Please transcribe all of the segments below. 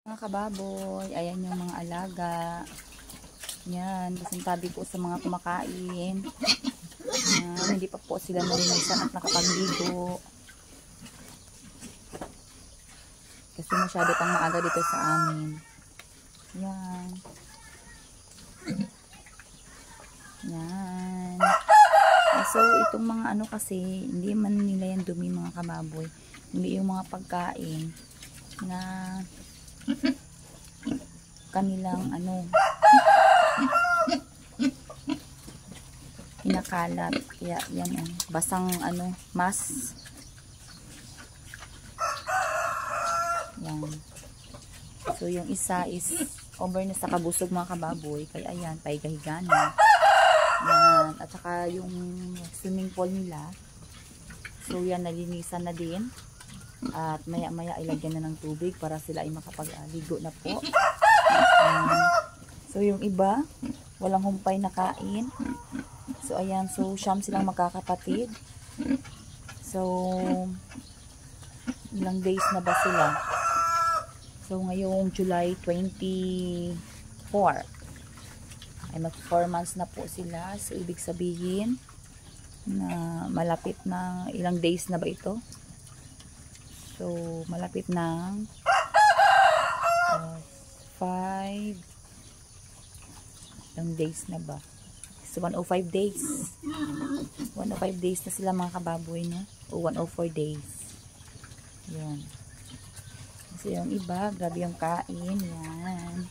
Mga kababoy, ayan yung mga alaga. Yan, kasintabi ko sa mga kumakain. Yan, hindi pa po sila nalinisan at nakapagligo. Kasi masyado pang maaga dito sa amin. Yan. Yan. So, itong mga ano kasi, hindi man nila yan dumi mga kababoy. Hindi yung mga pagkain na kanilang ano pinakalat, kaya yan basang ano mas yan. So yung isa is over na sa kabusog mga kababoy, kaya ayan paigahiga na yan. At saka yung swimming pool nila, so yan nalinisan na din. At maya maya ilagyan na ng tubig para sila ay makapag-aligo na po. So yung iba walang humpay na kain. So ayan, so siyam silang magkakapatid. So ilang days na ba sila? So ngayong July 24 ay mag 4 months na po sila. So ibig sabihin na malapit na ilang days na ba ito? So, malapit ng 5 ilang days na ba? So, 105 days. 105 days na sila mga kababoy, no? O 104 days. Yan. Kasi yung iba, grabe yung kain. Yan.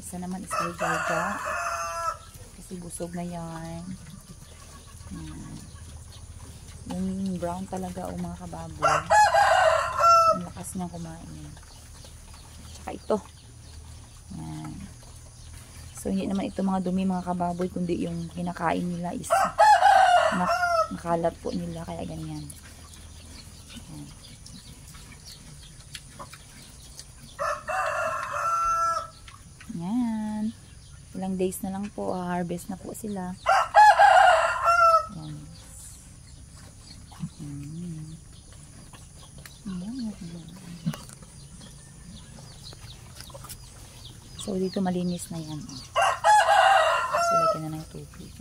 Isa naman is kay Jaja. Kasi busog na yan. Yan. Yung brown talaga o mga kababoy, ang lakas niyang kumain. Tsaka ito yan. So hindi naman ito mga dumi mga kababoy, kundi yung kinakain nila is nakalat po nila, kaya ganyan. Yan. Yan, ilang days na lang po, harvest na po sila. Yan. So dito malinis na yan. So lagyan na ng tubig.